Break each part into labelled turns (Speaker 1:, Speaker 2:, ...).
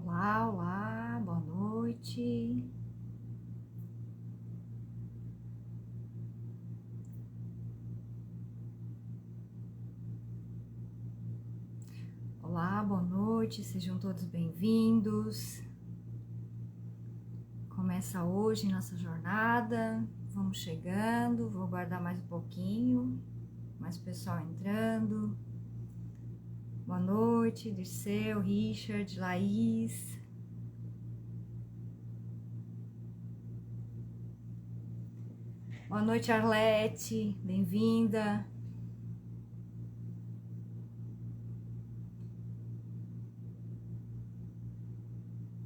Speaker 1: Olá, olá, boa noite. Olá, boa noite, sejam todos bem-vindos. Começa hoje nossa jornada, vamos chegando, vou guardar mais um pouquinho, mais pessoal entrando. Boa noite, Dirceu, Richard, Laís. Boa noite, Arlete, bem-vinda.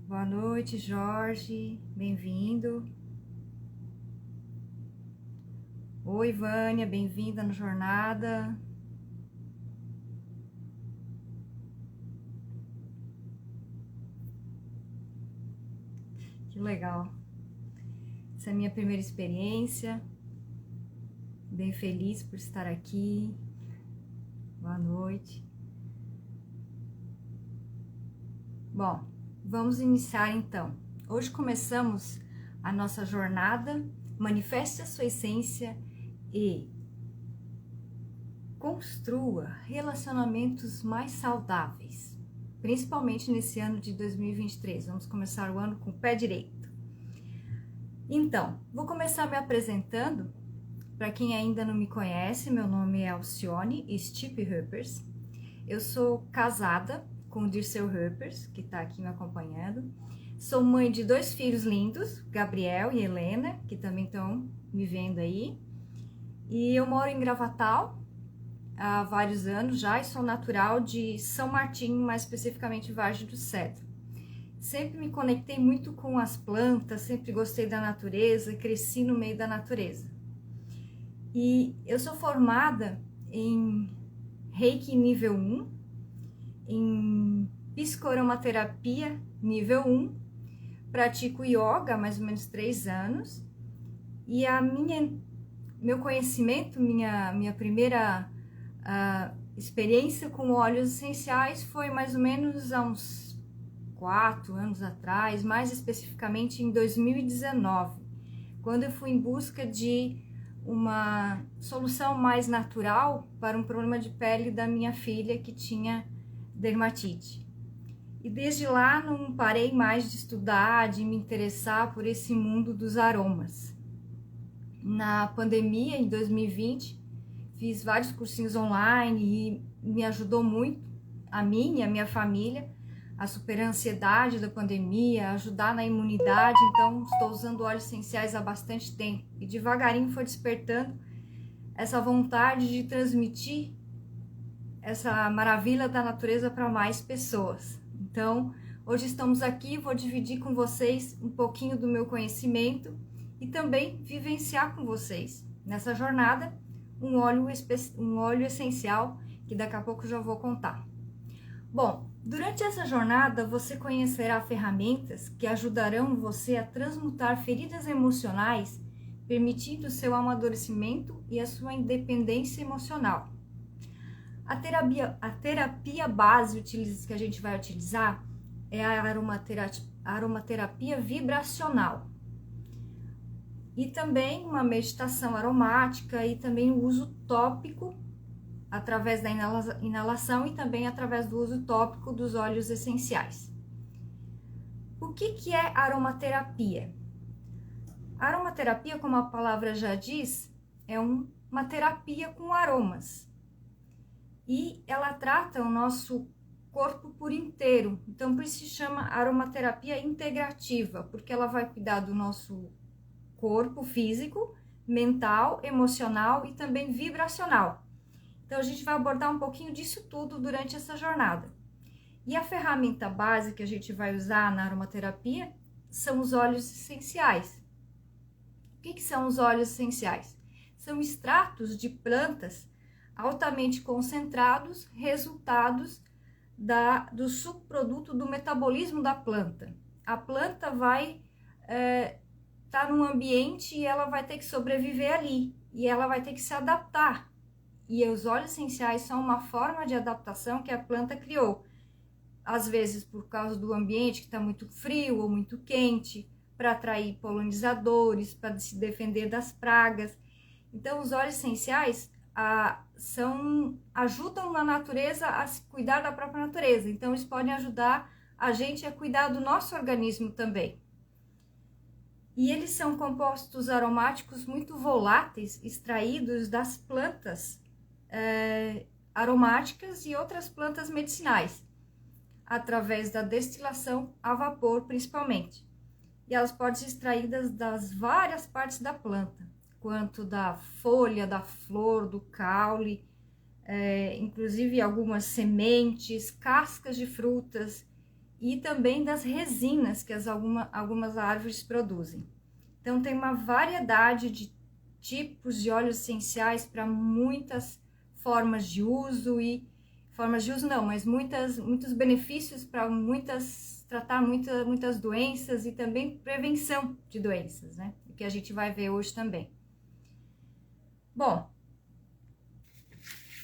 Speaker 1: Boa noite, Jorge, bem-vindo. Oi, Vânia, bem-vinda na jornada. Que legal. Essa é a minha primeira experiência. Bem feliz por estar aqui. Boa noite. Bom, vamos iniciar então. Hoje começamos a nossa jornada. Manifeste a sua essência e construa relacionamentos mais saudáveis, principalmente nesse ano de 2023. Vamos começar o ano com o pé direito. Então, vou começar me apresentando. Para quem ainda não me conhece, meu nome é Alcione Stipe Huppers. Eu sou casada com o Dirceu Huppers, que está aqui me acompanhando. Sou mãe de 2 filhos lindos, Gabriel e Helena, que também estão me vendo aí. E eu moro em Gravatal há vários anos já e sou natural de São Martinho, mais especificamente Vargem do Cedro. Sempre me conectei muito com as plantas, sempre gostei da natureza, cresci no meio da natureza. E eu sou formada em Reiki nível 1, em psicoaromaterapia nível 1, pratico yoga há mais ou menos 3 anos, e meu conhecimento, minha primeira experiência com óleos essenciais foi mais ou menos há uns 4 anos atrás, mais especificamente em 2019, quando eu fui em busca de uma solução mais natural para um problema de pele da minha filha que tinha dermatite. E desde lá não parei mais de estudar, de me interessar por esse mundo dos aromas. Na pandemia, em 2020, fiz vários cursinhos online e me ajudou muito, a mim e a minha família, a superar a ansiedade da pandemia, a ajudar na imunidade. Então estou usando óleos essenciais há bastante tempo e devagarinho foi despertando essa vontade de transmitir essa maravilha da natureza para mais pessoas. Então hoje estamos aqui, vou dividir com vocês um pouquinho do meu conhecimento e também vivenciar com vocês nessa jornada um óleo essencial que daqui a pouco já vou contar. Bom, durante essa jornada você conhecerá ferramentas que ajudarão você a transmutar feridas emocionais, permitindo seu amadurecimento e a sua independência emocional. A terapia base que a gente vai utilizar é a aromaterapia vibracional. E também uma meditação aromática e também o uso tópico através da inalação e também através do uso tópico dos óleos essenciais. O que é aromaterapia? A aromaterapia, como a palavra já diz, é uma terapia com aromas. E ela trata o nosso corpo por inteiro. Então, por isso se chama aromaterapia integrativa, porque ela vai cuidar do nosso corpo físico, mental, emocional e também vibracional. Então, a gente vai abordar um pouquinho disso tudo durante essa jornada. E a ferramenta base que a gente vai usar na aromaterapia são os óleos essenciais. O que são os óleos essenciais? São extratos de plantas altamente concentrados, resultados do subproduto do metabolismo da planta. A planta vai estar num ambiente e ela vai ter que sobreviver ali, e ela vai ter que se adaptar. E os óleos essenciais são uma forma de adaptação que a planta criou. às vezes por causa do ambiente que está muito frio ou muito quente, para atrair polinizadores, para se defender das pragas. Então, os óleos essenciais ajudam na natureza a se cuidar da própria natureza. Então, eles podem ajudar a gente a cuidar do nosso organismo também. E eles são compostos aromáticos muito voláteis, extraídos das plantas aromáticas e outras plantas medicinais, através da destilação a vapor, principalmente. E elas podem ser extraídas das várias partes da planta, quanto da folha, da flor, do caule, inclusive algumas sementes, cascas de frutas e também das resinas que algumas árvores produzem. Então, tem uma variedade de tipos de óleos essenciais para muitas formas de uso mas muitos benefícios para tratar muitas doenças e também prevenção de doenças, né? O que a gente vai ver hoje também. Bom,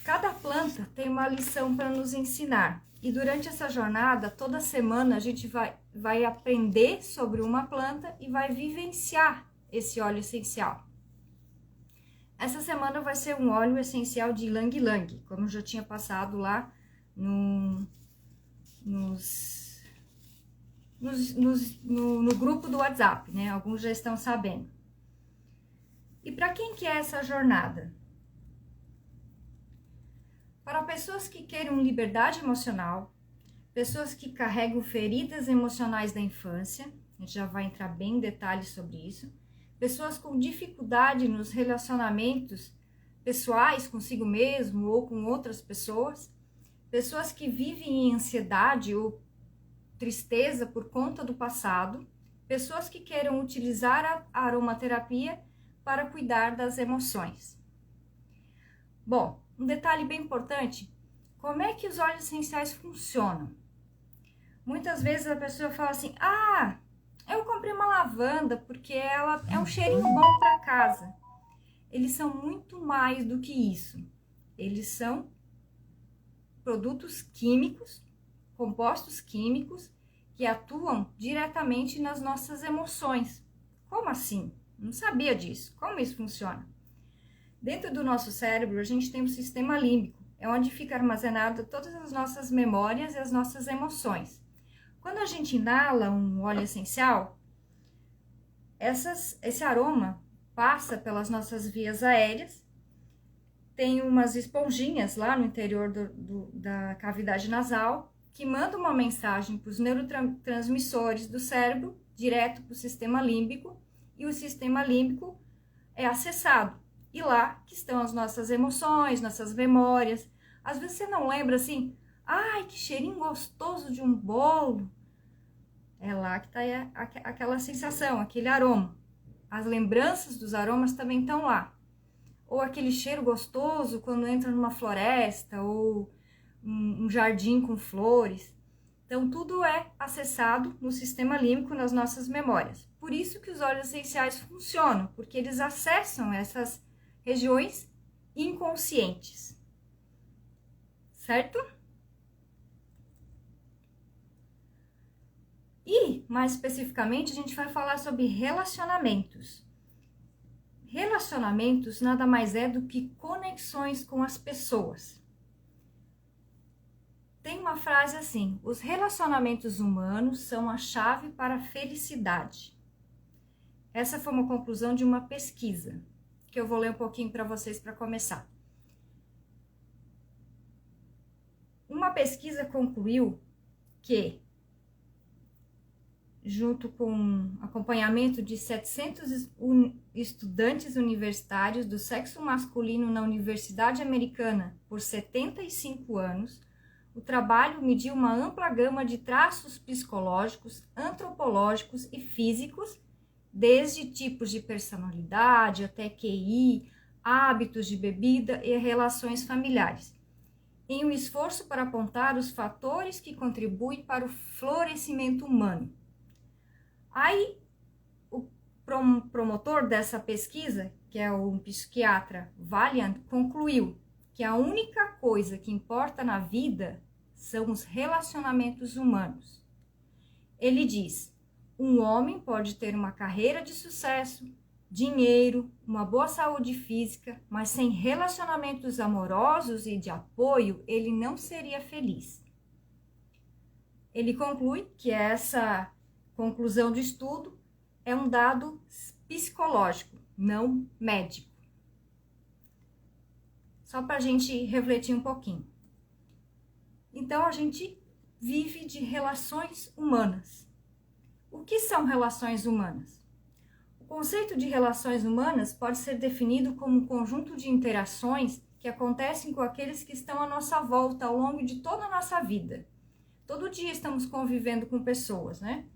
Speaker 1: cada planta tem uma lição para nos ensinar. E durante essa jornada, toda semana, a gente vai aprender sobre uma planta e vai vivenciar esse óleo essencial. Essa semana vai ser um óleo essencial de Ylang Ylang, como eu já tinha passado lá no grupo do WhatsApp, né? Alguns já estão sabendo. E para quem que é essa jornada? Para pessoas que queiram liberdade emocional, pessoas que carregam feridas emocionais da infância, a gente já vai entrar bem em detalhes sobre isso, pessoas com dificuldade nos relacionamentos pessoais consigo mesmo ou com outras pessoas, pessoas que vivem em ansiedade ou tristeza por conta do passado, pessoas que queiram utilizar a aromaterapia para cuidar das emoções. Bom, um detalhe bem importante, como é que os óleos essenciais funcionam? Muitas vezes a pessoa fala assim, eu comprei uma lavanda porque ela é um cheirinho bom para casa. Eles são muito mais do que isso. Eles são produtos químicos, compostos químicos, que atuam diretamente nas nossas emoções. Como assim? Não sabia disso. Como isso funciona? Dentro do nosso cérebro, a gente tem um sistema límbico, é onde fica armazenado todas as nossas memórias e as nossas emoções. Quando a gente inala um óleo essencial, esse aroma passa pelas nossas vias aéreas, tem umas esponjinhas lá no interior da cavidade nasal, que mandam uma mensagem para os neurotransmissores do cérebro, direto para o sistema límbico, e o sistema límbico é acessado. E lá que estão as nossas emoções, nossas memórias. Às vezes você não lembra assim, que cheirinho gostoso de um bolo. É lá que está aquela sensação, aquele aroma. As lembranças dos aromas também estão lá. Ou aquele cheiro gostoso quando entra numa floresta ou um jardim com flores. Então, tudo é acessado no sistema límbico, nas nossas memórias. Por isso que os óleos essenciais funcionam, porque eles acessam essas regiões inconscientes. Certo? E, mais especificamente, a gente vai falar sobre relacionamentos. Relacionamentos nada mais é do que conexões com as pessoas. Tem uma frase assim, os relacionamentos humanos são a chave para a felicidade. Essa foi uma conclusão de uma pesquisa, que eu vou ler um pouquinho para vocês para começar. Uma pesquisa concluiu que, junto com acompanhamento de 700 estudantes universitários do sexo masculino na Universidade Americana por 75 anos, o trabalho mediu uma ampla gama de traços psicológicos, antropológicos e físicos, desde tipos de personalidade até QI, hábitos de bebida e relações familiares, em um esforço para apontar os fatores que contribuem para o florescimento humano. Aí, o promotor dessa pesquisa, que é o psiquiatra Valiant, concluiu que a única coisa que importa na vida são os relacionamentos humanos. Ele diz: um homem pode ter uma carreira de sucesso, dinheiro, uma boa saúde física, mas sem relacionamentos amorosos e de apoio, ele não seria feliz. Ele conclui que essa conclusão de estudo é um dado psicológico, não médico. Só para a gente refletir um pouquinho. Então, a gente vive de relações humanas. O que são relações humanas? O conceito de relações humanas pode ser definido como um conjunto de interações que acontecem com aqueles que estão à nossa volta ao longo de toda a nossa vida. Todo dia estamos convivendo com pessoas, né?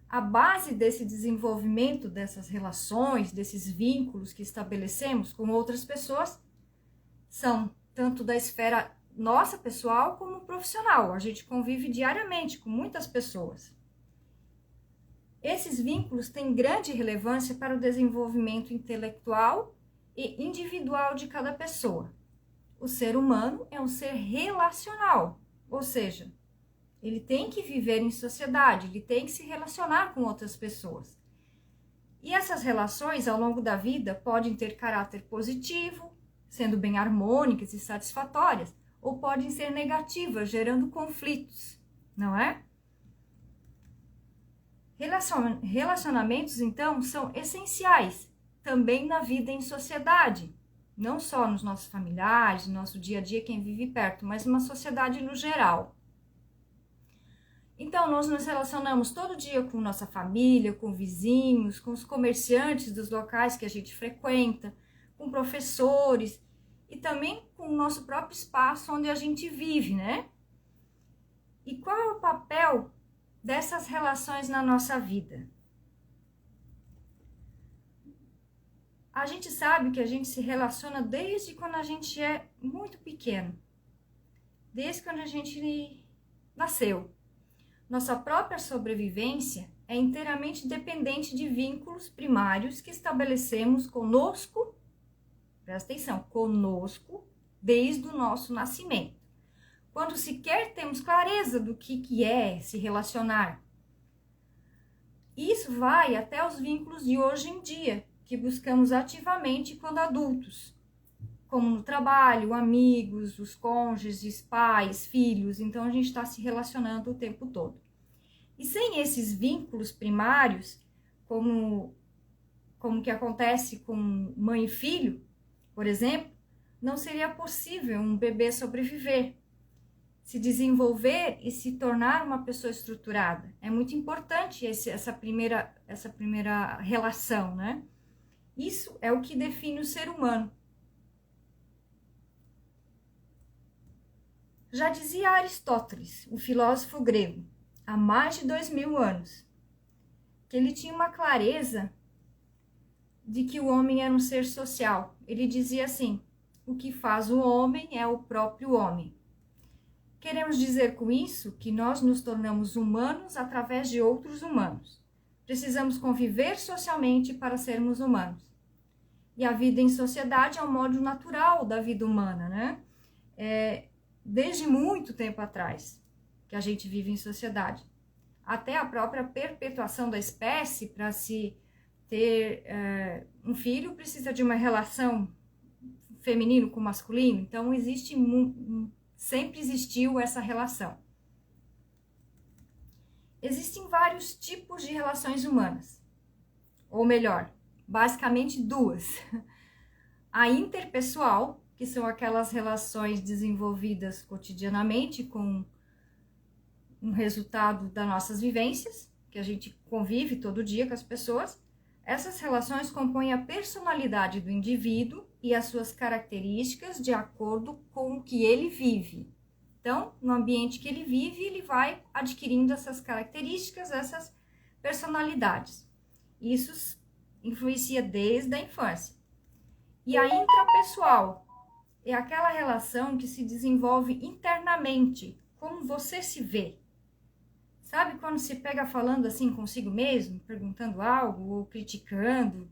Speaker 1: A base desse desenvolvimento dessas relações, desses vínculos que estabelecemos com outras pessoas, são tanto da esfera nossa pessoal como profissional. A gente convive diariamente com muitas pessoas. Esses vínculos têm grande relevância para o desenvolvimento intelectual e individual de cada pessoa. O ser humano é um ser relacional, ou seja, ele tem que viver em sociedade, ele tem que se relacionar com outras pessoas. E essas relações, ao longo da vida, podem ter caráter positivo, sendo bem harmônicas e satisfatórias, ou podem ser negativas, gerando conflitos, não é? Relacionamentos, então, são essenciais também na vida em sociedade, não só nos nossos familiares, no nosso dia a dia, quem vive perto, mas numa sociedade no geral. Então, nós nos relacionamos todo dia com nossa família, com vizinhos, com os comerciantes dos locais que a gente frequenta, com professores e também com o nosso próprio espaço onde a gente vive, né? E qual é o papel dessas relações na nossa vida? A gente sabe que a gente se relaciona desde quando a gente é muito pequeno, desde quando a gente nasceu. Nossa própria sobrevivência é inteiramente dependente de vínculos primários que estabelecemos conosco, presta atenção, conosco, desde o nosso nascimento. Quando sequer temos clareza do que é se relacionar. Isso vai até os vínculos de hoje em dia, que buscamos ativamente quando adultos, como no trabalho, amigos, os cônjuges, pais, filhos. Então, a gente está se relacionando o tempo todo. E sem esses vínculos primários, como que acontece com mãe e filho, por exemplo, não seria possível um bebê sobreviver, se desenvolver e se tornar uma pessoa estruturada. É muito importante essa primeira relação, né? Isso é o que define o ser humano. Já dizia Aristóteles, o filósofo grego, há mais de 2000 anos, que ele tinha uma clareza de que o homem era um ser social. Ele dizia assim: o que faz o homem é o próprio homem. Queremos dizer com isso que nós nos tornamos humanos através de outros humanos. Precisamos conviver socialmente para sermos humanos. E a vida em sociedade é um modo natural da vida humana, né? Desde muito tempo atrás que a gente vive em sociedade. Até a própria perpetuação da espécie, para se ter um filho, precisa de uma relação feminino com masculino. Então, sempre existiu essa relação. Existem vários tipos de relações humanas. Ou melhor, basicamente duas. A interpessoal, que são aquelas relações desenvolvidas cotidianamente com um resultado das nossas vivências, que a gente convive todo dia com as pessoas. Essas relações compõem a personalidade do indivíduo e as suas características de acordo com o que ele vive. Então, no ambiente que ele vive, ele vai adquirindo essas características, essas personalidades. Isso influencia desde a infância. E a intrapessoal é aquela relação que se desenvolve internamente, como você se vê. Sabe quando se pega falando assim consigo mesmo, perguntando algo ou criticando,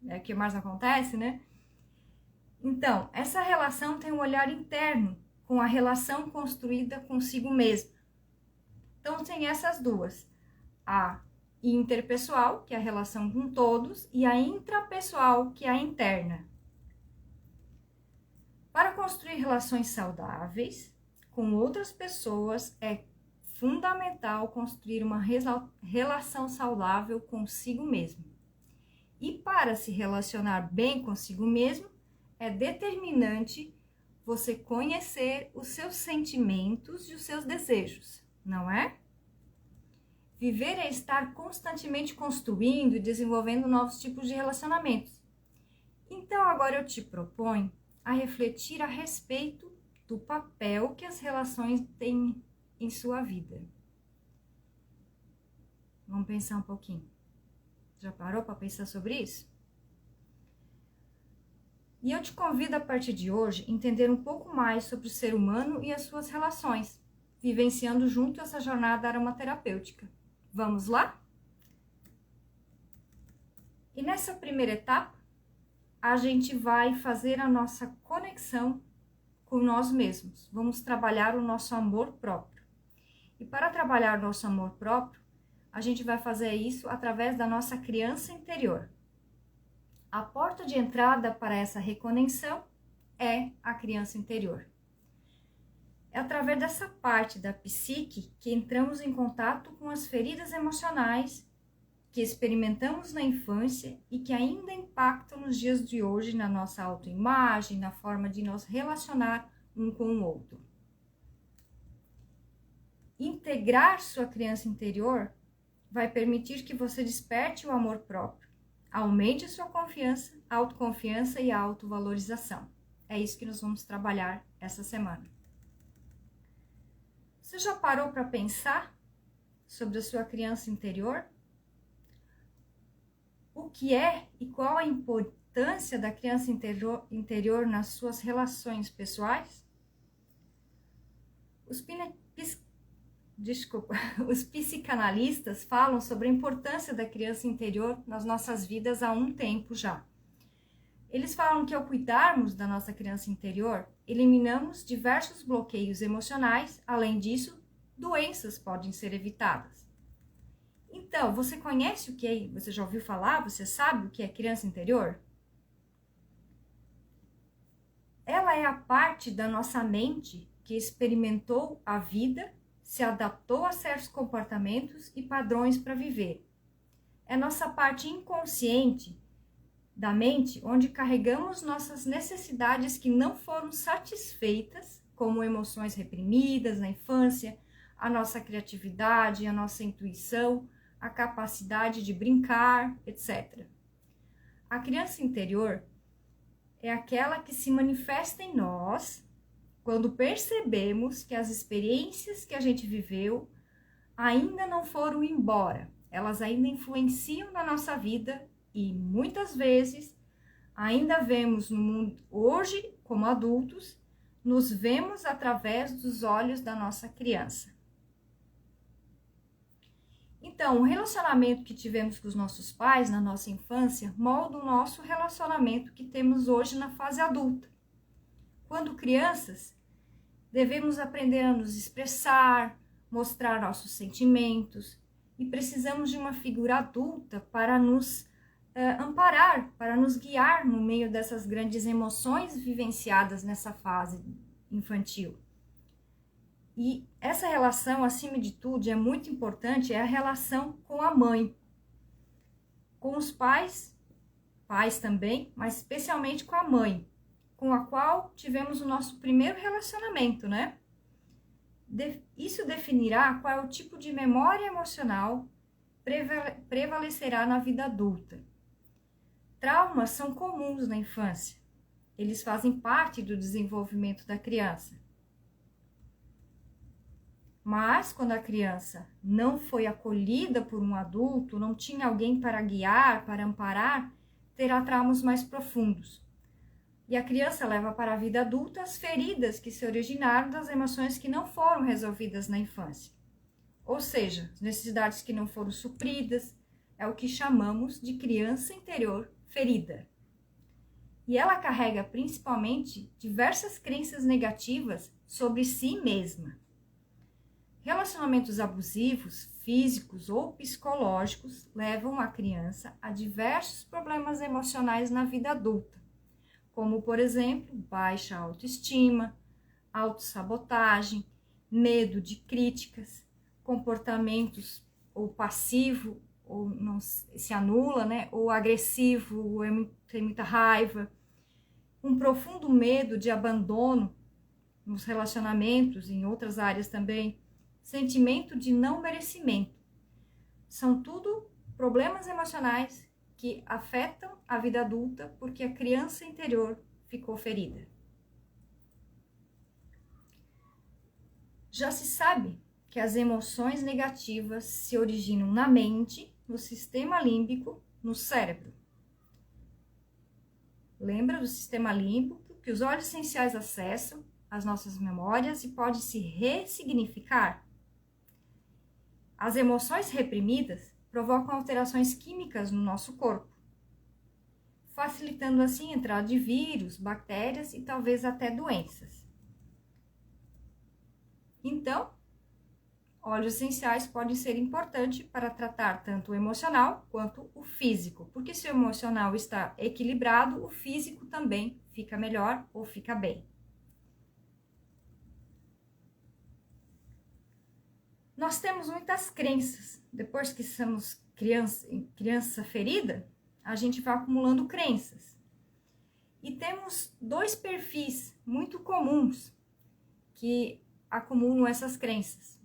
Speaker 1: é o que mais acontece, né? Então, essa relação tem um olhar interno com a relação construída consigo mesma. Então, tem essas duas. A interpessoal, que é a relação com todos, e a intrapessoal, que é a interna. Para construir relações saudáveis com outras pessoas, é fundamental construir uma relação saudável consigo mesmo. E para se relacionar bem consigo mesmo, é determinante você conhecer os seus sentimentos e os seus desejos, não é? Viver é estar constantemente construindo e desenvolvendo novos tipos de relacionamentos. Então, agora eu te proponho a refletir a respeito do papel que as relações têm em sua vida. Vamos pensar um pouquinho. Já parou para pensar sobre isso? E eu te convido a partir de hoje a entender um pouco mais sobre o ser humano e as suas relações, vivenciando junto essa jornada aromaterapêutica. Vamos lá? E nessa primeira etapa, a gente vai fazer a nossa conexão com nós mesmos. Vamos trabalhar o nosso amor próprio. E para trabalhar o nosso amor próprio, a gente vai fazer isso através da nossa criança interior. A porta de entrada para essa reconexão é a criança interior. É através dessa parte da psique que entramos em contato com as feridas emocionais que experimentamos na infância e que ainda impactam nos dias de hoje na nossa autoimagem, na forma de nos relacionar um com o outro. Integrar sua criança interior vai permitir que você desperte o amor próprio, aumente a sua confiança, autoconfiança e a autovalorização. É isso que nós vamos trabalhar essa semana. Você já parou para pensar sobre a sua criança interior? O que é e qual a importância da criança interior nas suas relações pessoais? Os psicanalistas falam sobre a importância da criança interior nas nossas vidas há um tempo já. Eles falam que ao cuidarmos da nossa criança interior, eliminamos diversos bloqueios emocionais, além disso, doenças podem ser evitadas. Então, você conhece o que é? Você já ouviu falar? Você sabe o que é criança interior? Ela é a parte da nossa mente que experimentou a vida, se adaptou a certos comportamentos e padrões para viver. É nossa parte inconsciente da mente onde carregamos nossas necessidades que não foram satisfeitas, como emoções reprimidas na infância, a nossa criatividade, a nossa intuição, a capacidade de brincar, etc. A criança interior é aquela que se manifesta em nós quando percebemos que as experiências que a gente viveu ainda não foram embora, elas ainda influenciam na nossa vida e muitas vezes ainda vemos no mundo hoje, como adultos, nos vemos através dos olhos da nossa criança. Então, o relacionamento que tivemos com os nossos pais na nossa infância molda o nosso relacionamento que temos hoje na fase adulta. Quando crianças, devemos aprender a nos expressar, mostrar nossos sentimentos e precisamos de uma figura adulta para nos amparar, para nos guiar no meio dessas grandes emoções vivenciadas nessa fase infantil. E essa relação, acima de tudo, é muito importante, é a relação com a mãe. Com os pais também, mas especialmente com a mãe, com a qual tivemos o nosso primeiro relacionamento, né? Isso definirá qual é o tipo de memória emocional prevalecerá na vida adulta. Traumas são comuns na infância. Eles fazem parte do desenvolvimento da criança. Mas quando a criança não foi acolhida por um adulto, não tinha alguém para guiar, para amparar, terá traumas mais profundos. E a criança leva para a vida adulta as feridas que se originaram das emoções que não foram resolvidas na infância. Ou seja, as necessidades que não foram supridas, é o que chamamos de criança interior ferida. e ela carrega principalmente diversas crenças negativas sobre si mesma. Relacionamentos abusivos, físicos ou psicológicos levam a criança a diversos problemas emocionais na vida adulta, como, por exemplo, baixa autoestima, autossabotagem, medo de críticas, comportamentos ou passivo ou não se anula, né? Ou agressivo, ou tem muita raiva, um profundo medo de abandono nos relacionamentos, em outras áreas também, sentimento de não merecimento. São tudo problemas emocionais que afetam a vida adulta porque a criança interior ficou ferida. Já se sabe que as emoções negativas se originam na mente, no sistema límbico, no cérebro. Lembra do sistema límbico que os óleos essenciais acessam as nossas memórias e pode se ressignificar? As emoções reprimidas provocam alterações químicas no nosso corpo, facilitando assim a entrada de vírus, bactérias e talvez até doenças. Então, óleos essenciais podem ser importantes para tratar tanto o emocional quanto o físico, porque se o emocional está equilibrado, o físico também fica melhor ou fica bem. Nós temos muitas crenças. Depois que somos criança ferida, a gente vai acumulando crenças. E temos dois perfis muito comuns que acumulam essas crenças.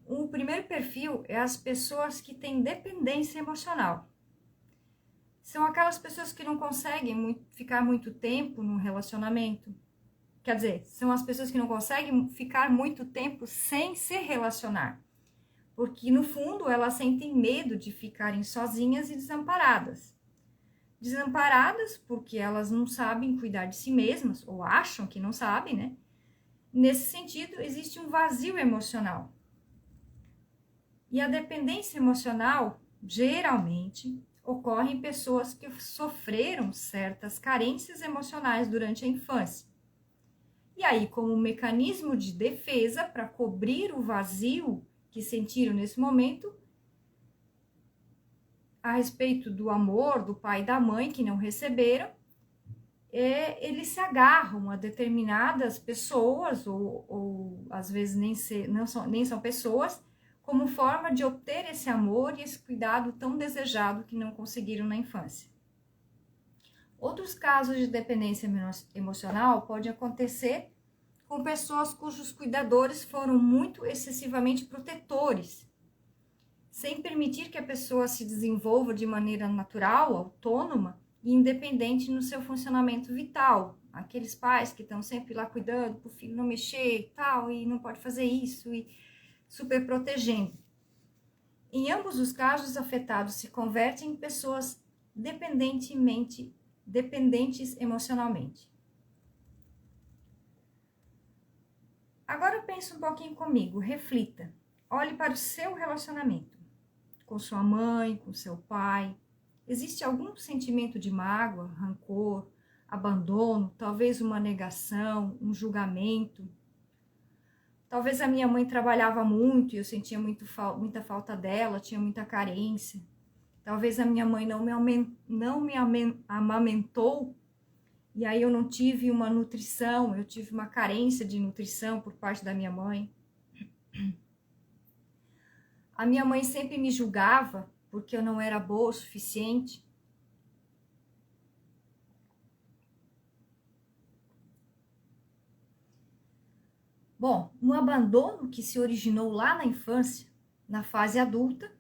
Speaker 1: O primeiro perfil é as pessoas que têm dependência emocional. São aquelas pessoas que não conseguem ficar muito tempo num relacionamento. Quer dizer, são as pessoas que não conseguem ficar muito tempo sem se relacionar. Porque, no fundo, elas sentem medo de ficarem sozinhas e desamparadas. Desamparadas porque elas não sabem cuidar de si mesmas, ou acham que não sabem, né? Nesse sentido, existe um vazio emocional. E a dependência emocional, geralmente, ocorre em pessoas que sofreram certas carências emocionais durante a infância. E aí, como mecanismo de defesa para cobrir o vazio que sentiram nesse momento, a respeito do amor do pai e da mãe que não receberam, eles se agarram a determinadas pessoas, ou às vezes nem são pessoas, como forma de obter esse amor e esse cuidado tão desejado que não conseguiram na infância. Outros casos de dependência emocional podem acontecer com pessoas cujos cuidadores foram muito excessivamente protetores, sem permitir que a pessoa se desenvolva de maneira natural, autônoma e independente no seu funcionamento vital. Aqueles pais que estão sempre lá cuidando para o filho não mexer e tal, e não pode fazer isso, e super protegendo. Em ambos os casos, os afetados se convertem em pessoas dependentes emocionalmente. Agora pense um pouquinho comigo, reflita. Olhe para o seu relacionamento com sua mãe, com seu pai. Existe algum sentimento de mágoa, rancor, abandono, talvez uma negação, um julgamento? Talvez a minha mãe trabalhava muito e eu sentia muita falta dela, tinha muita carência. Talvez a minha mãe não me amamentou e aí eu não tive uma nutrição, eu tive uma carência de nutrição por parte da minha mãe. A minha mãe sempre me julgava porque eu não era boa o suficiente. Bom, um abandono que se originou lá na infância, na fase adulta,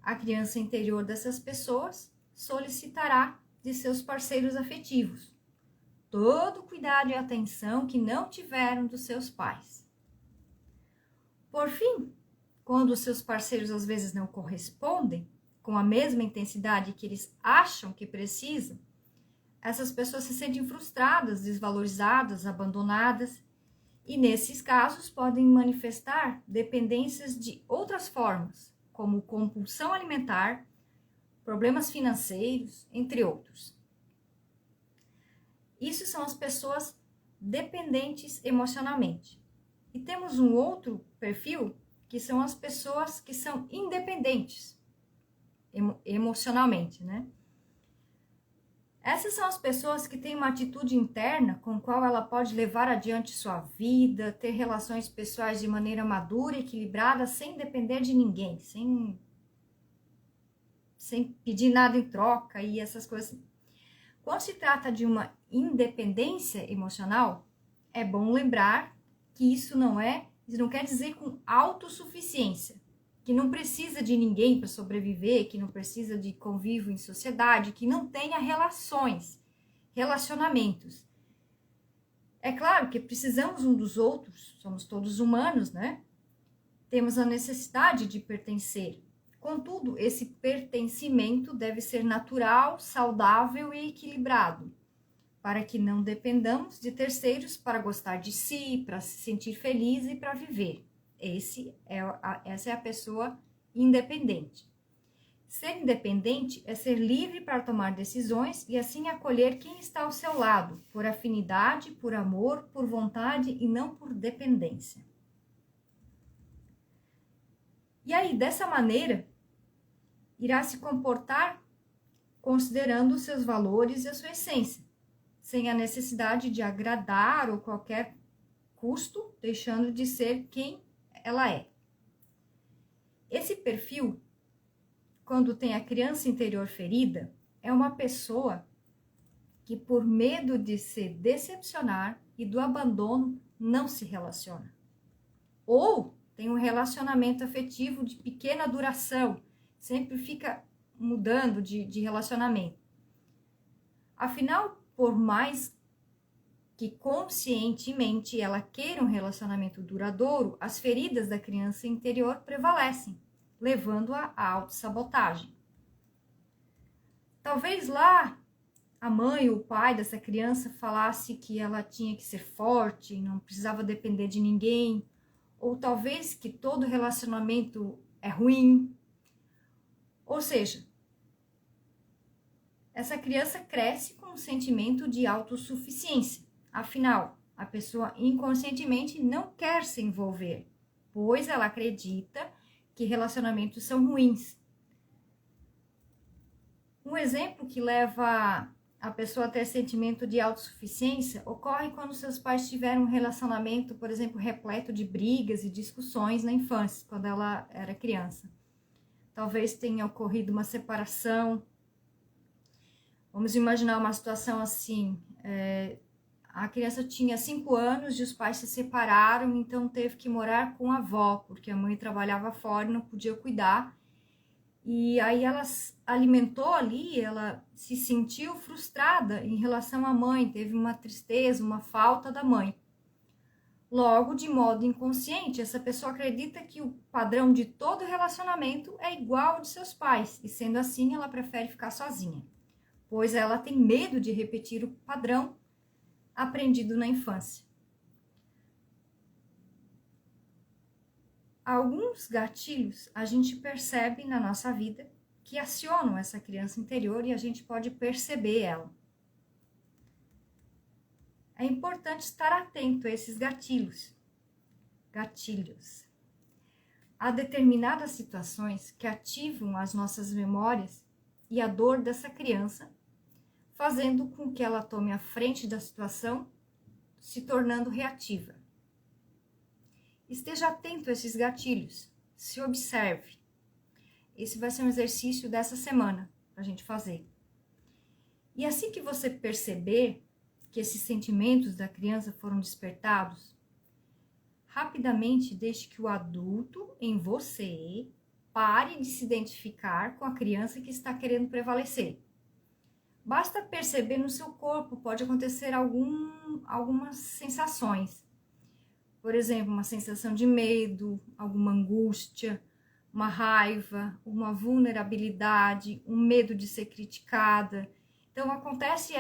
Speaker 1: a criança interior dessas pessoas solicitará de seus parceiros afetivos todo o cuidado e atenção que não tiveram dos seus pais. Por fim, quando os seus parceiros às vezes não correspondem com a mesma intensidade que eles acham que precisam, essas pessoas se sentem frustradas, desvalorizadas, abandonadas e, nesses casos, podem manifestar dependências de outras formas, como compulsão alimentar, problemas financeiros, entre outros. Isso são as pessoas dependentes emocionalmente. E temos um outro perfil, que são as pessoas que são independentes emocionalmente, né? Essas são as pessoas que têm uma atitude interna com a qual ela pode levar adiante sua vida, ter relações pessoais de maneira madura e equilibrada, sem depender de ninguém, sem pedir nada em troca e essas coisas. Quando se trata de uma independência emocional, é bom lembrar que isso não quer dizer com autossuficiência, que não precisa de ninguém para sobreviver, que não precisa de convívio em sociedade, que não tenha relacionamentos. É claro que precisamos um dos outros, somos todos humanos, né? Temos a necessidade de pertencer. Contudo, esse pertencimento deve ser natural, saudável e equilibrado, para que não dependamos de terceiros para gostar de si, para se sentir feliz e para viver. Essa é a pessoa independente. Ser independente é ser livre para tomar decisões e assim acolher quem está ao seu lado, por afinidade, por amor, por vontade e não por dependência. E aí, dessa maneira, irá se comportar considerando os seus valores e a sua essência, sem a necessidade de agradar ou qualquer custo, deixando de ser quem ela é. Esse perfil, quando tem a criança interior ferida, é uma pessoa que, por medo de se decepcionar e do abandono, não se relaciona. Ou tem um relacionamento afetivo de pequena duração, sempre fica mudando de relacionamento. Afinal, por mais que conscientemente ela queira um relacionamento duradouro, as feridas da criança interior prevalecem, levando-a à autossabotagem. Talvez lá a mãe ou o pai dessa criança falasse que ela tinha que ser forte, não precisava depender de ninguém, ou talvez que todo relacionamento é ruim. Ou seja, essa criança cresce com um sentimento de autossuficiência. Afinal, a pessoa inconscientemente não quer se envolver, pois ela acredita que relacionamentos são ruins. Um exemplo que leva a pessoa a ter sentimento de autossuficiência ocorre quando seus pais tiveram um relacionamento, por exemplo, repleto de brigas e discussões na infância, quando ela era criança. Talvez tenha ocorrido uma separação. Vamos imaginar uma situação assim, a criança tinha 5 anos e os pais se separaram, então teve que morar com a avó, porque a mãe trabalhava fora e não podia cuidar. E aí ela alimentou ali, ela se sentiu frustrada em relação à mãe, teve uma tristeza, uma falta da mãe. Logo, de modo inconsciente, essa pessoa acredita que o padrão de todo relacionamento é igual ao de seus pais, e sendo assim, ela prefere ficar sozinha, pois ela tem medo de repetir o padrão aprendido na infância. Alguns gatilhos a gente percebe na nossa vida que acionam essa criança interior e a gente pode perceber ela. É importante estar atento a esses gatilhos. Há determinadas situações que ativam as nossas memórias e a dor dessa criança, fazendo com que ela tome a frente da situação, se tornando reativa. Esteja atento a esses gatilhos, se observe. Esse vai ser um exercício dessa semana para a gente fazer. E assim que você perceber que esses sentimentos da criança foram despertados, rapidamente deixe que o adulto em você pare de se identificar com a criança que está querendo prevalecer. Basta perceber no seu corpo, pode acontecer algumas sensações. Por exemplo, uma sensação de medo, alguma angústia, uma raiva, uma vulnerabilidade, um medo de ser criticada. Então, acontece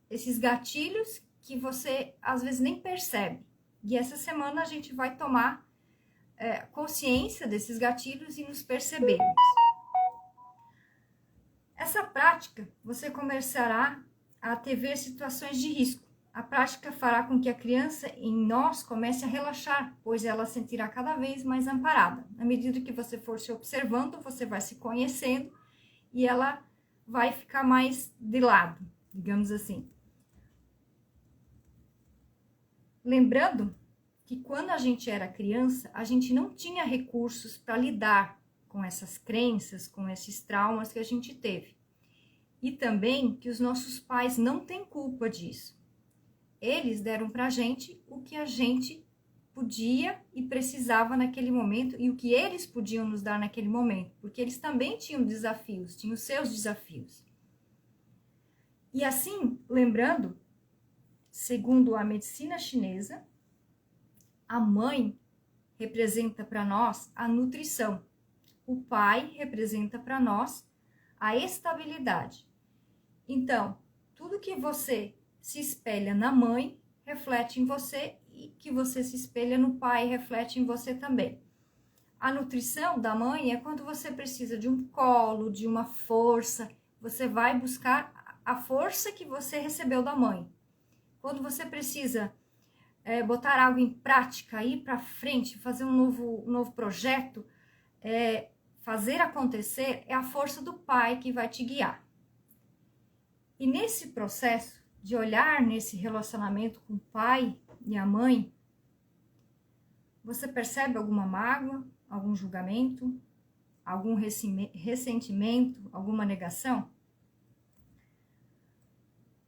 Speaker 1: esses gatilhos que você, às vezes, nem percebe. E essa semana a gente vai tomar consciência desses gatilhos e nos percebermos. Essa prática, você começará a ter situações de risco. A prática fará com que a criança em nós comece a relaxar, pois ela se sentirá cada vez mais amparada. À medida que você for se observando, você vai se conhecendo e ela vai ficar mais de lado, digamos assim. Lembrando que quando a gente era criança, a gente não tinha recursos para lidar com essas crenças, com esses traumas que a gente teve. E também que os nossos pais não têm culpa disso. Eles deram para a gente o que a gente podia e precisava naquele momento e o que eles podiam nos dar naquele momento, porque eles também tinham desafios, tinham seus desafios. E assim, lembrando, segundo a medicina chinesa, a mãe representa para nós a nutrição, o pai representa para nós a estabilidade. Então, tudo que você se espelha na mãe, reflete em você, e que você se espelha no pai, reflete em você também. A nutrição da mãe é quando você precisa de um colo, de uma força, você vai buscar a força que você recebeu da mãe. Quando você precisa botar algo em prática, ir para frente, fazer um novo projeto, fazer acontecer, é a força do pai que vai te guiar. E nesse processo de olhar nesse relacionamento com o pai e a mãe, você percebe alguma mágoa, algum julgamento, algum ressentimento, alguma negação?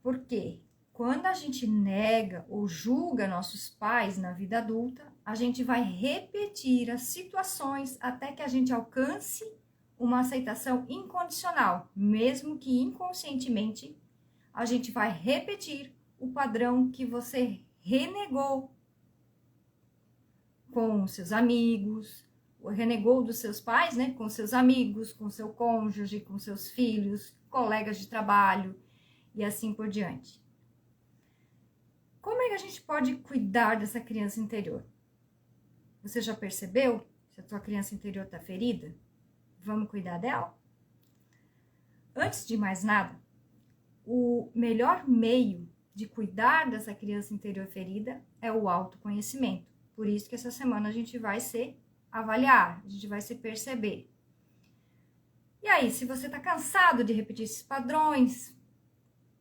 Speaker 1: Porque quando a gente nega ou julga nossos pais na vida adulta, a gente vai repetir as situações até que a gente alcance uma aceitação incondicional, mesmo que inconscientemente a gente vai repetir o padrão que você renegou com seus amigos, renegou dos seus pais, né? Com seus amigos, com seu cônjuge, com seus filhos, colegas de trabalho e assim por diante. Como é que a gente pode cuidar dessa criança interior? Você já percebeu se a tua criança interior está ferida? Vamos cuidar dela? Antes de mais nada, o melhor meio de cuidar dessa criança interior ferida é o autoconhecimento. Por isso que essa semana a gente vai se avaliar, a gente vai se perceber. E aí, se você está cansado de repetir esses padrões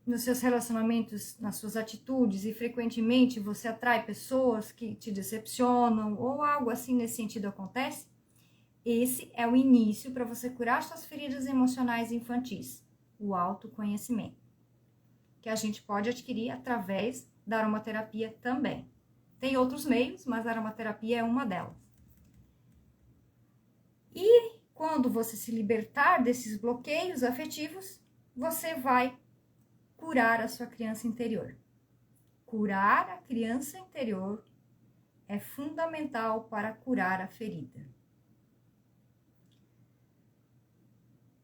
Speaker 1: nos seus relacionamentos, nas suas atitudes, e frequentemente você atrai pessoas que te decepcionam ou algo assim nesse sentido acontece, esse é o início para você curar suas feridas emocionais infantis, o autoconhecimento, que a gente pode adquirir através da aromaterapia também. Tem outros meios, mas a aromaterapia é uma delas. E quando você se libertar desses bloqueios afetivos, você vai curar a sua criança interior. Curar a criança interior é fundamental para curar a ferida.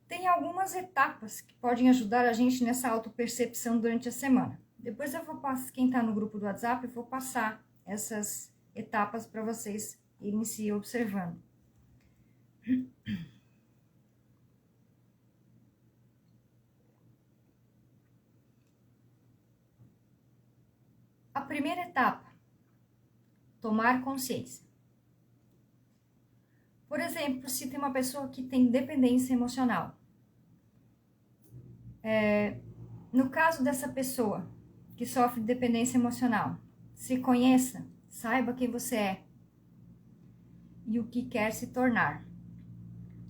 Speaker 1: Tem algumas etapas que podem ajudar a gente nessa autopercepção durante a semana. Depois eu vou passar, quem está no grupo do WhatsApp, eu vou passar essas etapas para vocês irem se observando. A primeira etapa, tomar consciência. Por exemplo, se tem uma pessoa que tem dependência emocional. No caso dessa pessoa que sofre de dependência emocional, se conheça, saiba quem você é e o que quer se tornar.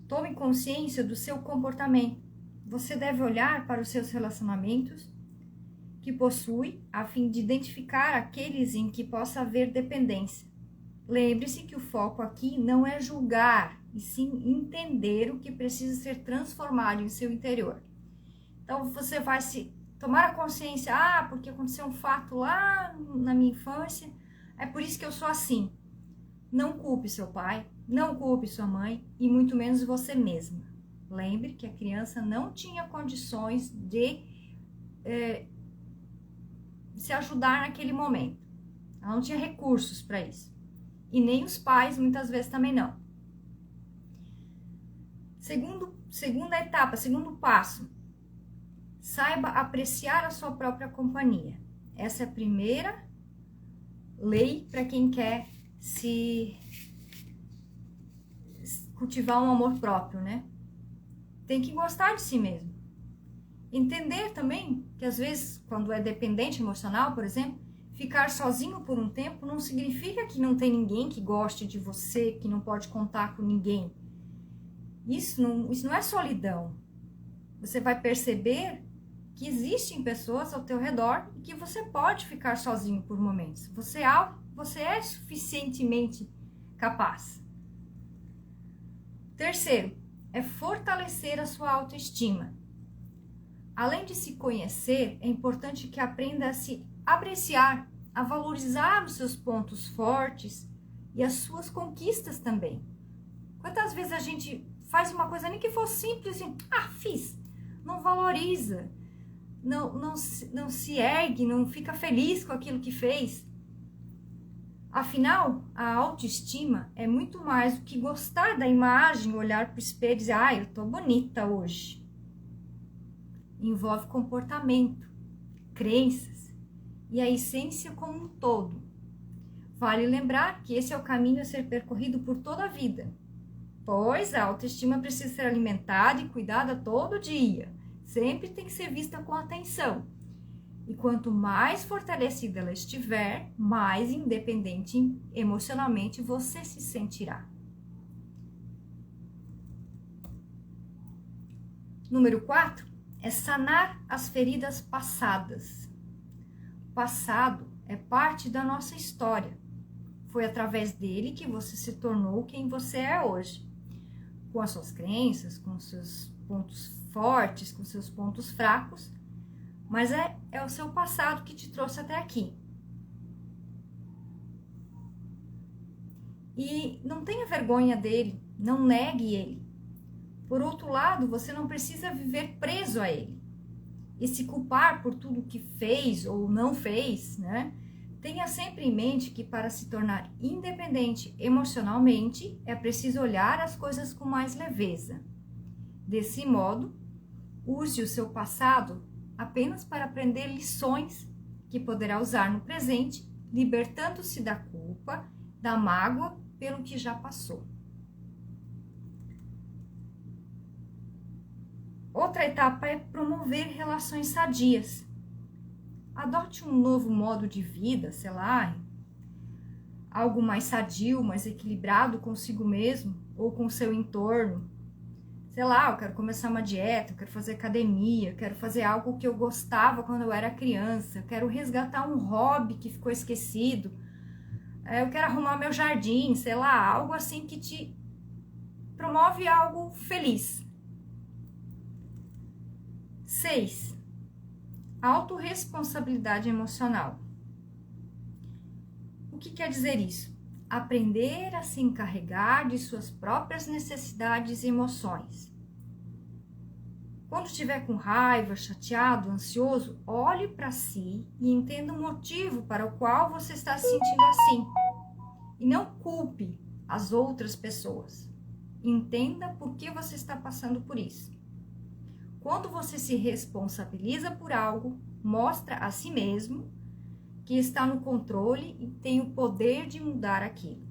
Speaker 1: Tome consciência do seu comportamento. Você deve olhar para os seus relacionamentos que possui, a fim de identificar aqueles em que possa haver dependência. Lembre-se que o foco aqui não é julgar, e sim entender o que precisa ser transformado em seu interior. Então, você vai se tomar a consciência, porque aconteceu um fato lá na minha infância, é por isso que eu sou assim. Não culpe seu pai, não culpe sua mãe, e muito menos você mesma. Lembre que a criança não tinha condições de se ajudar naquele momento. Ela não tinha recursos para isso. E nem os pais, muitas vezes, também não. Segunda etapa, segundo passo. Saiba apreciar a sua própria companhia. Essa é a primeira lei para quem quer se cultivar um amor próprio, né? Tem que gostar de si mesmo. Entender também que às vezes, quando é dependente emocional, por exemplo, ficar sozinho por um tempo não significa que não tem ninguém que goste de você, que não pode contar com ninguém. Isso não é solidão. Você vai perceber que existem pessoas ao teu redor e que você pode ficar sozinho por momentos. Você é suficientemente capaz. Terceiro, é fortalecer a sua autoestima. Além de se conhecer, é importante que aprenda a se apreciar, a valorizar os seus pontos fortes e as suas conquistas também. Quantas vezes a gente faz uma coisa nem que for simples, assim, fiz, não valoriza, não se ergue, não fica feliz com aquilo que fez. Afinal, a autoestima é muito mais do que gostar da imagem, olhar para o espelho e dizer, eu tô bonita hoje. Envolve comportamento, crenças e a essência como um todo. Vale lembrar que esse é o caminho a ser percorrido por toda a vida, pois a autoestima precisa ser alimentada e cuidada todo dia. Sempre tem que ser vista com atenção. E quanto mais fortalecida ela estiver, mais independente emocionalmente você se sentirá. Número 4 é sanar as feridas passadas. O passado é parte da nossa história. Foi através dele que você se tornou quem você é hoje. Com as suas crenças, com seus pontos fortes, com seus pontos fracos, mas é o seu passado que te trouxe até aqui. E não tenha vergonha dele, não negue ele. Por outro lado, você não precisa viver preso a ele e se culpar por tudo que fez ou não fez, né? Tenha sempre em mente que para se tornar independente emocionalmente, é preciso olhar as coisas com mais leveza. Desse modo, use o seu passado apenas para aprender lições que poderá usar no presente, libertando-se da culpa, da mágoa pelo que já passou. Outra etapa é promover relações sadias. Adote um novo modo de vida, sei lá, algo mais sadio, mais equilibrado consigo mesmo ou com o seu entorno. Sei lá, eu quero começar uma dieta, eu quero fazer academia, eu quero fazer algo que eu gostava quando eu era criança, eu quero resgatar um hobby que ficou esquecido, eu quero arrumar meu jardim, sei lá, algo assim que te promove algo feliz. 6. Autorresponsabilidade emocional. O que quer dizer isso? Aprender a se encarregar de suas próprias necessidades e emoções. Quando estiver com raiva, chateado, ansioso, olhe para si e entenda o motivo para o qual você está se sentindo assim. E não culpe as outras pessoas. Entenda por que você está passando por isso. Quando você se responsabiliza por algo, mostra a si mesmo que está no controle e tem o poder de mudar aquilo.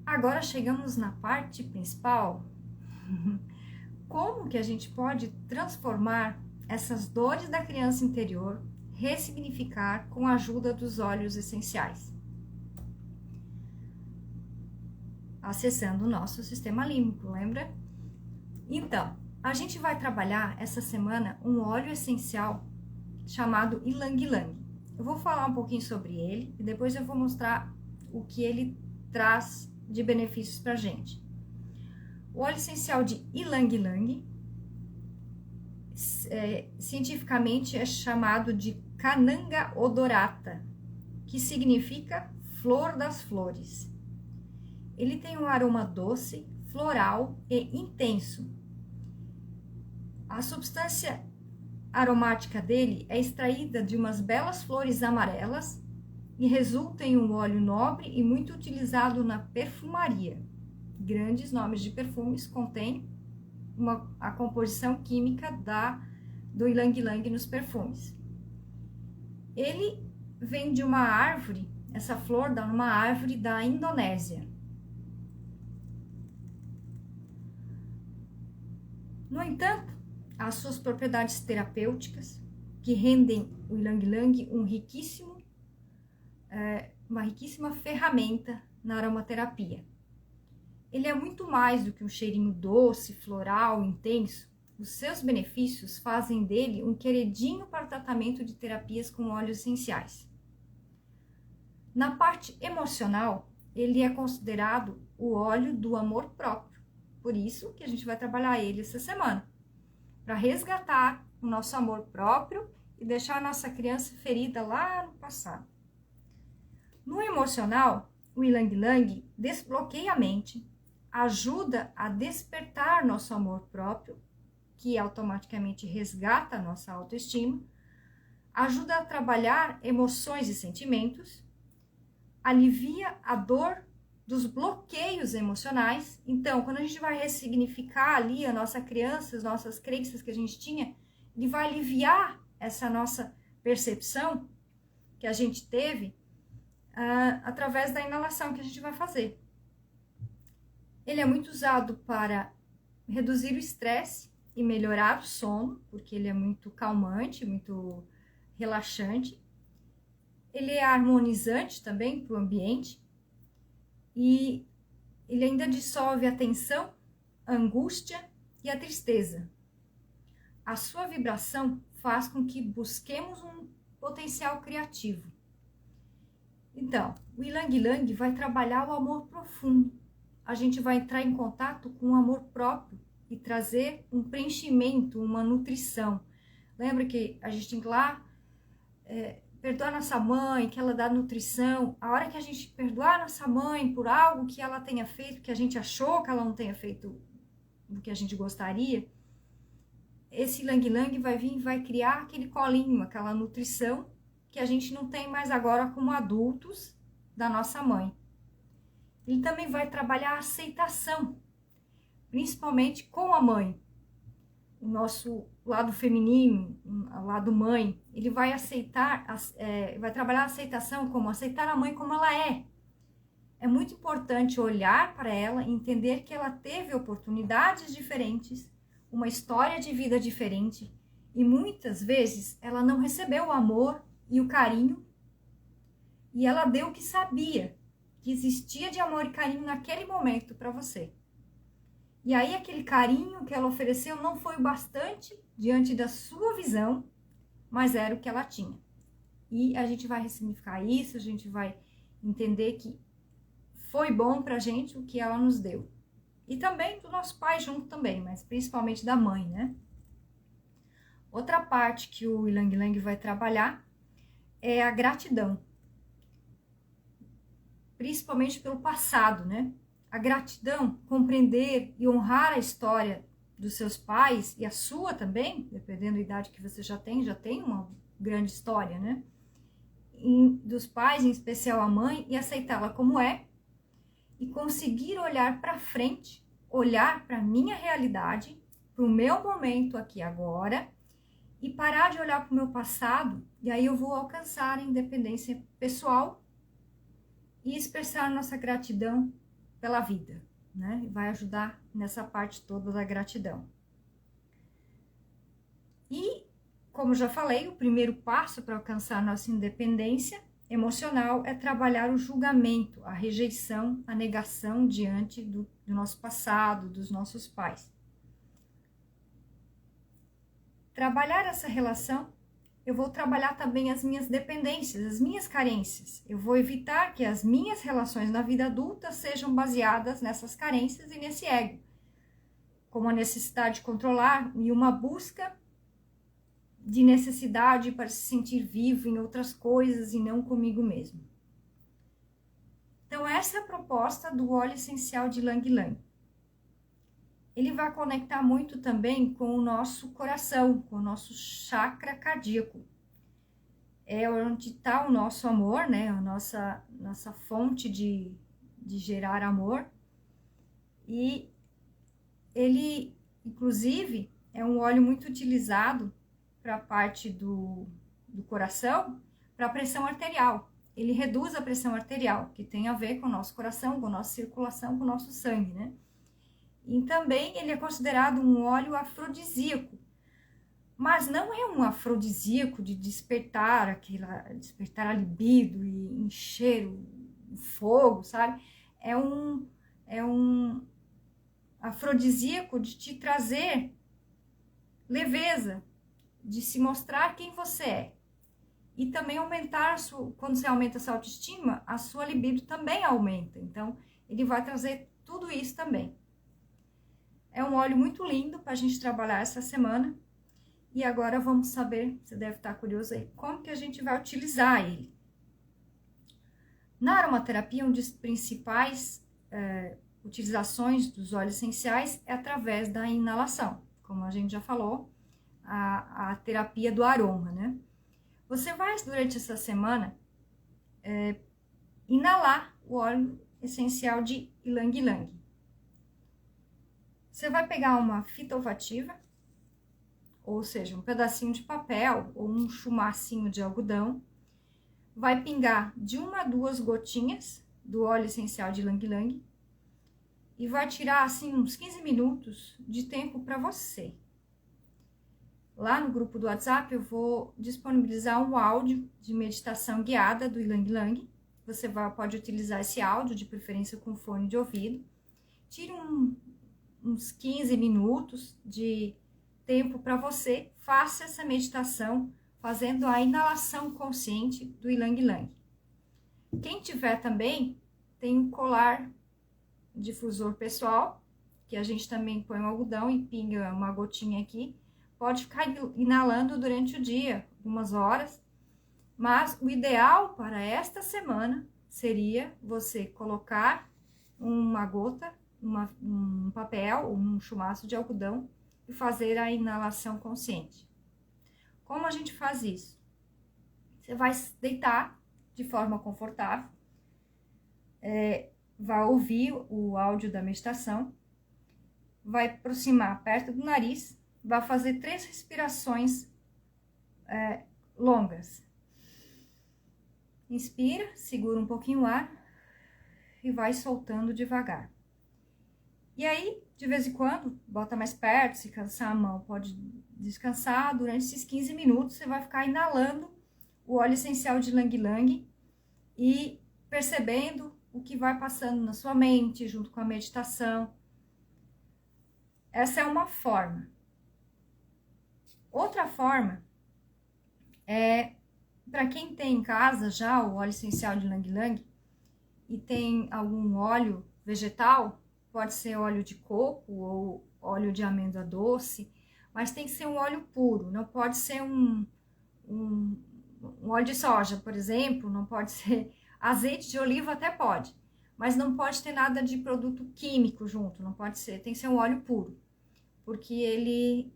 Speaker 1: Agora chegamos na parte principal. Como que a gente pode transformar essas dores da criança interior, ressignificar com a ajuda dos óleos essenciais? Acessando o nosso sistema límbico, lembra? Então, a gente vai trabalhar essa semana um óleo essencial chamado Ylang Ylang. Eu vou falar um pouquinho sobre ele e depois eu vou mostrar o que ele traz de benefícios pra gente. O óleo essencial de Ylang Ylang, cientificamente é chamado de Cananga odorata, que significa flor das flores. Ele tem um aroma doce, floral e intenso. A substância aromática dele é extraída de umas belas flores amarelas e resulta em um óleo nobre e muito utilizado na perfumaria. Grandes nomes de perfumes contêm a composição química do ylang-ylang nos perfumes. Ele vem de uma árvore, essa flor dá numa árvore da Indonésia. No entanto, as suas propriedades terapêuticas, que rendem o ylang-ylang uma riquíssima ferramenta na aromaterapia. Ele é muito mais do que um cheirinho doce, floral, intenso. Os seus benefícios fazem dele um queridinho para o tratamento de terapias com óleos essenciais. Na parte emocional, ele é considerado o óleo do amor próprio. Por isso que a gente vai trabalhar ele essa semana, para resgatar o nosso amor próprio e deixar a nossa criança ferida lá no passado. No emocional, o ylang-ylang desbloqueia a mente, ajuda a despertar nosso amor próprio, que automaticamente resgata a nossa autoestima, ajuda a trabalhar emoções e sentimentos, alivia a dor dos bloqueios emocionais. Então, quando a gente vai ressignificar ali a nossa criança, as nossas crenças que a gente tinha, ele vai aliviar essa nossa percepção que a gente teve através da inalação que a gente vai fazer. Ele é muito usado para reduzir o estresse e melhorar o sono, porque ele é muito calmante, muito relaxante. Ele é harmonizante também para o ambiente e ele ainda dissolve a tensão, a angústia e a tristeza. A sua vibração faz com que busquemos um potencial criativo. Então, o ylang-ylang vai trabalhar o amor profundo. A gente vai entrar em contato com o amor próprio e trazer um preenchimento, uma nutrição. Lembra que a gente tem que ir lá perdoar nossa mãe, que ela dá nutrição. A hora que a gente perdoar nossa mãe por algo que ela tenha feito, que a gente achou que ela não tenha feito do que a gente gostaria, esse ylang-ylang vai vir e vai criar aquele colinho, aquela nutrição que a gente não tem mais agora como adultos da nossa mãe. Ele também vai trabalhar a aceitação, principalmente com a mãe. O nosso lado feminino, o lado mãe, ele vai aceitar, vai trabalhar a aceitação como aceitar a mãe como ela é. É muito importante olhar para ela e entender que ela teve oportunidades diferentes, uma história de vida diferente, e muitas vezes ela não recebeu o amor e o carinho, e ela deu o que sabia, que existia de amor e carinho naquele momento para você. E aí aquele carinho que ela ofereceu não foi o bastante diante da sua visão, mas era o que ela tinha. E a gente vai ressignificar isso, a gente vai entender que foi bom pra gente o que ela nos deu. E também do nosso pai junto também, mas principalmente da mãe, né? Outra parte que o ylang-ylang vai trabalhar é a gratidão. Principalmente pelo passado, né? A gratidão, compreender e honrar a história dos seus pais e a sua também, dependendo da idade que você já tem uma grande história, né? Dos pais, em especial a mãe, e aceitá-la como é, e conseguir olhar para frente, olhar para a minha realidade, para o meu momento aqui agora, e parar de olhar para o meu passado, e aí eu vou alcançar a independência pessoal e expressar nossa gratidão pela vida, né? Vai ajudar nessa parte toda da gratidão. E, como já falei, o primeiro passo para alcançar nossa independência emocional é trabalhar o julgamento, a rejeição, a negação diante do nosso passado, dos nossos pais. Trabalhar essa relação, eu vou trabalhar também as minhas dependências, as minhas carências. Eu vou evitar que as minhas relações na vida adulta sejam baseadas nessas carências e nesse ego, como a necessidade de controlar e uma busca de necessidade para se sentir vivo em outras coisas e não comigo mesmo. Então, essa é a proposta do óleo essencial de ylang-ylang. Ele vai conectar muito também com o nosso coração, com o nosso chakra cardíaco. É onde está o nosso amor, né? A nossa fonte de gerar amor. E ele, inclusive, é um óleo muito utilizado para a parte do coração, para a pressão arterial. Ele reduz a pressão arterial, que tem a ver com o nosso coração, com a nossa circulação, com o nosso sangue, né? E também ele é considerado um óleo afrodisíaco, mas não é um afrodisíaco de despertar despertar a libido e encher o fogo, sabe? É um afrodisíaco de te trazer leveza, de se mostrar quem você é. E também quando você aumenta a sua autoestima, a sua libido também aumenta. Então, ele vai trazer tudo isso também. É um óleo muito lindo para a gente trabalhar essa semana. E agora vamos saber, você deve estar curioso aí, como que a gente vai utilizar ele. Na aromaterapia, uma das principais utilizações dos óleos essenciais é através da inalação. Como a gente já falou, a terapia do aroma, né? Você vai, durante essa semana, inalar o óleo essencial de Ylang Ylang. Você vai pegar uma fita olfativa, ou seja, um pedacinho de papel ou um chumacinho de algodão, vai pingar de 1 a 2 gotinhas do óleo essencial de Ylang Ylang e vai tirar, assim, uns 15 minutos de tempo para você. Lá no grupo do WhatsApp eu vou disponibilizar um áudio de meditação guiada do Ylang Ylang. Você pode utilizar esse áudio, de preferência com fone de ouvido. Tire uns 15 minutos de tempo para você. Faça essa meditação fazendo a inalação consciente do Ylang Ylang. Quem tiver também, tem um colar difusor pessoal, que a gente também põe um algodão e pinga uma gotinha aqui. Pode ficar inalando durante o dia, algumas horas, mas o ideal para esta semana seria você colocar uma gota, um papel ou um chumaço de algodão e fazer a inalação consciente. Como a gente faz isso? Você vai deitar de forma confortável, vai ouvir o áudio da meditação, vai aproximar perto do nariz, vai fazer 3 respirações longas. Inspira, segura um pouquinho o ar e vai soltando devagar. E aí, de vez em quando, bota mais perto, se cansar a mão, pode descansar. Durante esses 15 minutos, você vai ficar inalando o óleo essencial de Ylang Ylang e percebendo o que vai passando na sua mente, junto com a meditação. Essa é uma forma. Outra forma é, para quem tem em casa já o óleo essencial de Ylang Ylang e tem algum óleo vegetal, pode ser óleo de coco ou óleo de amêndoa doce, mas tem que ser um óleo puro, não pode ser um óleo de soja, por exemplo, não pode ser azeite de oliva, até pode, mas não pode ter nada de produto químico junto, não pode ser, tem que ser um óleo puro, porque ele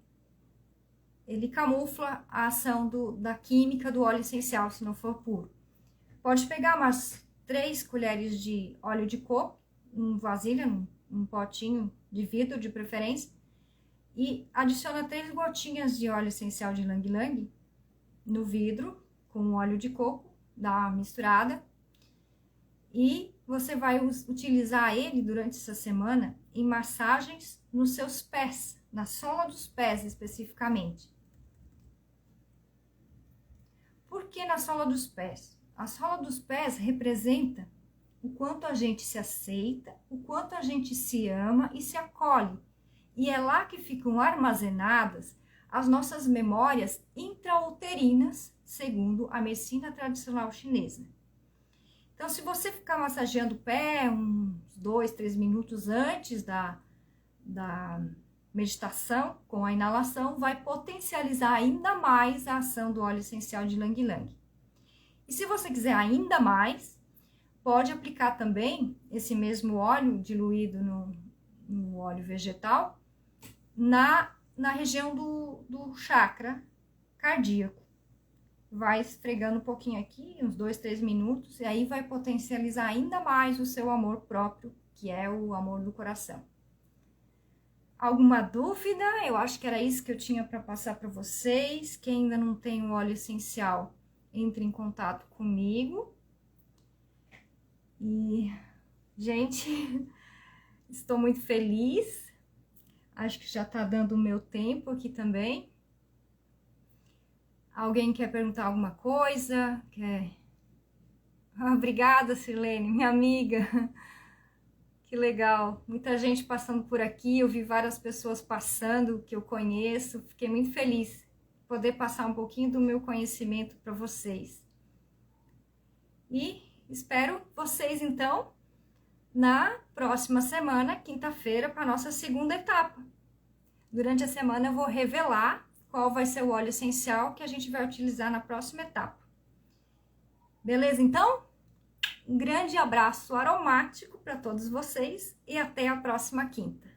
Speaker 1: camufla a ação da química do óleo essencial, se não for puro. Pode pegar umas 3 colheres de óleo de coco, em vasilha, um potinho de vidro de preferência, e adiciona 3 gotinhas de óleo essencial de Ylang Ylang no vidro com óleo de coco, dá uma misturada, e você vai utilizar ele durante essa semana em massagens nos seus pés, na sola dos pés especificamente. Por que na sola dos pés? A sola dos pés representa o quanto a gente se aceita, o quanto a gente se ama e se acolhe. E é lá que ficam armazenadas as nossas memórias intrauterinas, segundo a medicina tradicional chinesa. Então, se você ficar massageando o pé uns 2, 3 minutos antes da meditação, com a inalação, vai potencializar ainda mais a ação do óleo essencial de Ylang Ylang. E se você quiser ainda mais, pode aplicar também esse mesmo óleo diluído no óleo vegetal na região do chakra cardíaco. Vai esfregando um pouquinho aqui, uns 2, 3 minutos, e aí vai potencializar ainda mais o seu amor próprio, que é o amor do coração. Alguma dúvida? Eu acho que era isso que eu tinha para passar para vocês. Quem ainda não tem o óleo essencial, entre em contato comigo. E, gente, estou muito feliz. Acho que já tá dando o meu tempo aqui também. Alguém quer perguntar alguma coisa? Quer... Obrigada, Sirlene, minha amiga. Que legal. Muita gente passando por aqui. Eu vi várias pessoas passando que eu conheço. Fiquei muito feliz de poder passar um pouquinho do meu conhecimento para vocês. E espero vocês, então, na próxima semana, quinta-feira, para a nossa segunda etapa. Durante a semana eu vou revelar qual vai ser o óleo essencial que a gente vai utilizar na próxima etapa. Beleza, então? Um grande abraço aromático para todos vocês e até a próxima quinta.